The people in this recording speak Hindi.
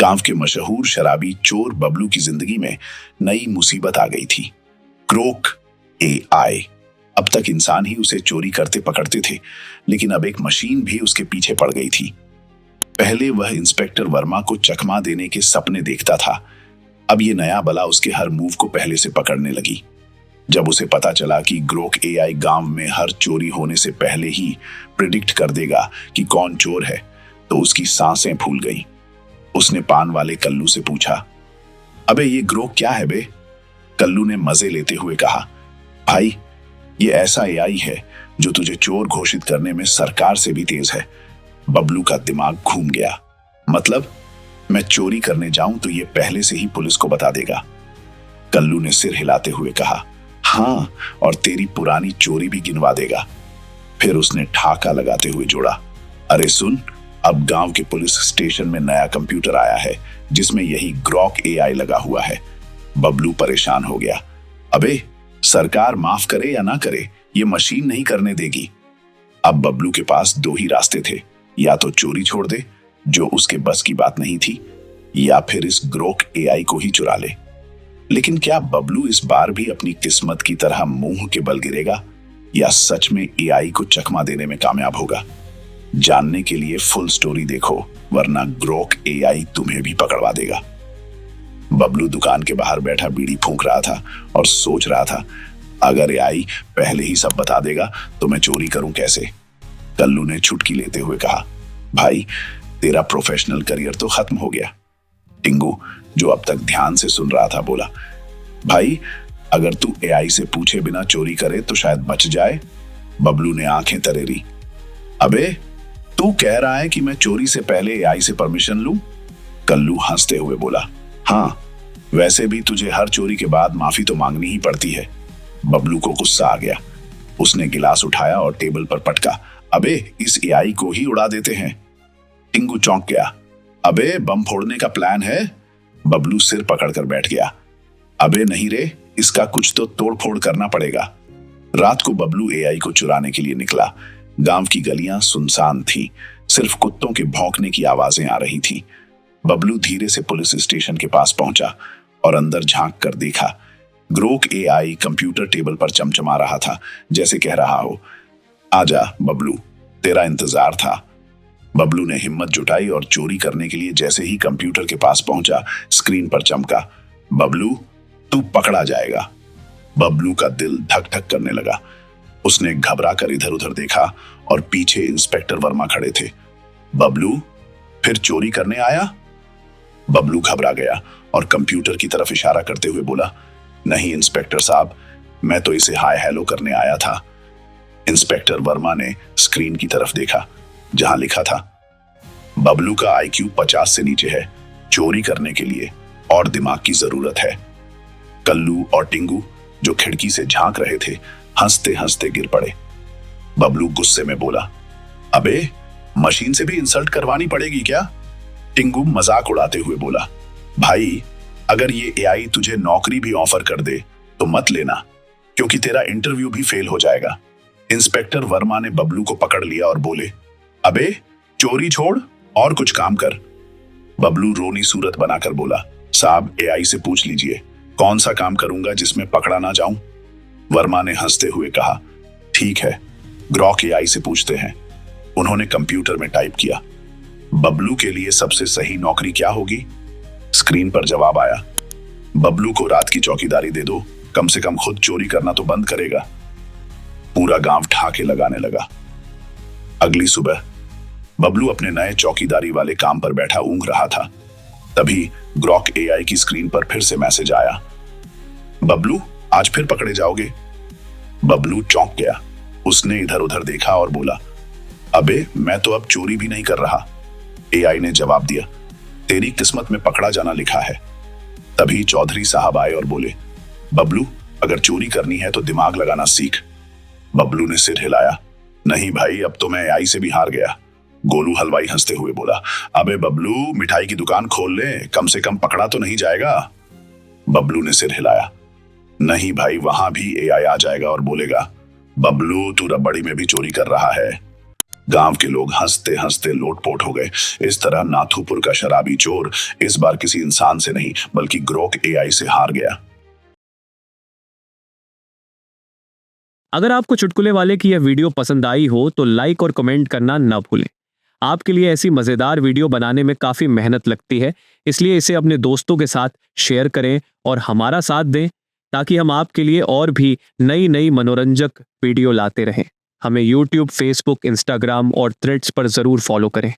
गांव के मशहूर शराबी चोर बबलू की जिंदगी में नई मुसीबत आ गई थी। Grok AI. अब तक इंसान ही उसे चोरी करते पकड़ते थे, लेकिन अब एक मशीन भी उसके पीछे पड़ गई थी। पहले वह इंस्पेक्टर वर्मा को चकमा देने के सपने देखता था, अब ये नया बला उसके हर मूव को पहले से पकड़ने लगी। जब उसे पता चला कि ग्रोक एआई गांव में हर चोरी होने से पहले ही प्रिडिक्ट कर देगा कि कौन चोर है, तो उसकी सांसें फूल गई। उसने पान वाले कल्लू से पूछा, अबे ये ग्रोक क्या है बे? कल्लू ने मजे लेते हुए कहा, भाई ये ऐसा एआई है जो तुझे चोर घोषित करने में सरकार से भी तेज है। बबलू का दिमाग घूम गया। मतलब मैं चोरी करने जाऊं तो ये पहले से ही पुलिस को बता देगा? कल्लू ने सिर हिलाते हुए कहा, हाँ, और तेरी पुरानी चोरी भी गिनवा देगा। फिर उसने ठाका लगाते हुए जोड़ा, अरे सुन, अब गांव के पुलिस स्टेशन में नया कंप्यूटर आया है जिसमें यही ग्रोक एआई लगा हुआ है। बबलू परेशान हो गया। अबे सरकार माफ करे या ना करे, ये मशीन नहीं करने देगी। अब बबलू के पास दो ही रास्ते थे, या तो चोरी छोड़ दे, जो उसके बस की बात नहीं थी, या फिर इस ग्रोक एआई को ही चुरा ले। लेकिन क्या बबलू इस बार भी अपनी किस्मत की तरह मुंह के बल गिरेगा, या सच में एआई को चकमा देने में कामयाब होगा? जानने के लिए फुल स्टोरी देखो, वरना ग्रोक एआई तुम्हें भी पकड़वा देगा। बबलू दुकान के बाहर बैठा बीड़ी फूंक रहा था और सोच रहा था, अगर एआई पहले ही सब बता देगा तो मैं चोरी करूं कैसे? कल्लू ने चुटकी लेते हुए कहा, भाई तेरा प्रोफेशनल करियर तो खत्म हो गया। टिंगू, जो अब तक ध्यान से सुन रहा था, बोला, भाई अगर तू एआई से पूछे बिना चोरी करे तो शायद बच जाए। बबलू ने आंखें तरेरी। अबे तू कह रहा है कि मैं चोरी से पहले एआई से परमिशन लूं? कल्लू हंसते हुए बोला, हाँ, वैसे भी तुझे हर चोरी के बाद माफी तो मांगनी ही पड़ती है। बबलू को गुस्सा आ गया। उसने गिलास उठाया और टेबल पर पटका। अबे इस एआई को ही उड़ा देते हैं। टिंगू चौंक गया। अबे बम फोड़ने का प्लान है? बबलू सिर पकड़कर बैठ गया। अबे नहीं रे, इसका कुछ तो तोड़ फोड़ करना पड़ेगा। रात को बबलू एआई को चुराने के लिए निकला। गांव की गलियां सुनसान थीं, सिर्फ कुत्तों के भौंकने की आवाजें आ रही थीं। बबलू धीरे से पुलिस स्टेशन के पास पहुंचा और अंदर झांक कर देखा। ग्रोक एआई कंप्यूटर टेबल पर चमचमा रहा था, जैसे कह रहा हो, आजा बबलू, तेरा इंतजार था। बबलू ने हिम्मत जुटाई और चोरी करने के लिए जैसे ही कंप्यूटर के पास पहुंचा, स्क्रीन पर चमका, बबलू तू पकड़ा जाएगा। बबलू का दिल धक धक करने लगा। उसने घबरा कर इधर उधर देखा और पीछे इंस्पेक्टर वर्मा खड़े थे। बबलू फिर चोरी करने आया? बबलू घबरा गया और कंप्यूटर की तरफ इशारा करते हुए बोला, नहीं इंस्पेक्टर साहब, मैं तो इसे हाय हेलो करने आया था। इंस्पेक्टर वर्मा ने स्क्रीन की तरफ देखा जहां लिखा था, बबलू का आईक्यू 50 से नीचे है, चोरी करने के लिए और दिमाग की जरूरत है। कल्लू और टिंगू, जो खिड़की से झांक रहे थे, हंसते हंसते गिर पड़े। बबलू गुस्से में बोला, अबे मशीन से भी इंसल्ट करवानी पड़ेगी क्या? टिंगू मजाक उड़ाते हुए बोला, भाई अगर ये एआई तुझे नौकरी भी ऑफर कर दे तो मत लेना, क्योंकि तेरा इंटरव्यू भी फेल हो जाएगा। इंस्पेक्टर वर्मा ने बबलू को पकड़ लिया और बोले, अबे चोरी छोड़ और कुछ काम कर। बबलू रोनी सूरत बनाकर बोला, साहब एआई से पूछ लीजिए कौन सा काम करूंगा जिसमें पकड़ा ना जाऊं। वर्मा ने हंसते हुए कहा, ठीक है, ग्रोक एआई से पूछते हैं। उन्होंने कंप्यूटर में टाइप किया, बबलू के लिए सबसे सही नौकरी क्या होगी? स्क्रीन पर जवाब आया, बबलू को रात की चौकीदारी दे दो, कम से कम खुद चोरी करना तो बंद करेगा। पूरा गांव ठहाके लगाने लगा। अगली सुबह बबलू अपने नए चौकीदारी वाले काम पर बैठा ऊँघ रहा था। तभी ग्रोक एआई की स्क्रीन पर फिर से मैसेज आया, बबलू आज फिर पकड़े जाओगे। बबलू चौंक गया। उसने इधर उधर देखा और बोला, अबे मैं तो अब चोरी भी नहीं कर रहा। एआई ने जवाब दिया, तेरी किस्मत में पकड़ा जाना लिखा है। तभी चौधरी साहब आए और बोले, बबलू अगर चोरी करनी है तो दिमाग लगाना सीख। बबलू ने सिर हिलाया, नहीं भाई, अब तो मैं एआई से भी हार गया। गोलू हलवाई हंसते हुए बोला, अबे बबलू मिठाई की दुकान खोल ले, कम से कम पकड़ा तो नहीं जाएगा। बबलू ने सिर हिलाया, नहीं भाई, वहां भी एआई आ जाएगा और बोलेगा, बबलू तू रबड़ी में भी चोरी कर रहा है। गांव के लोग हंसते हंसते लोटपोट हो गए। इस तरह नाथुपुर का शराबी चोर इस बार किसी इंसान से नहीं बल्कि ग्रोक एआई से हार गया। अगर आपको चुटकुले वाले की यह वीडियो पसंद आई हो तो लाइक और कमेंट करना न भूलें। आपके लिए ऐसी मजेदार वीडियो बनाने में काफी मेहनत लगती है, इसलिए इसे अपने दोस्तों के साथ शेयर करें और हमारा साथ दें ताकि हम आपके लिए और भी नई नई मनोरंजक वीडियो लाते रहें। हमें YouTube, Facebook, Instagram और थ्रेड्स पर जरूर फॉलो करें।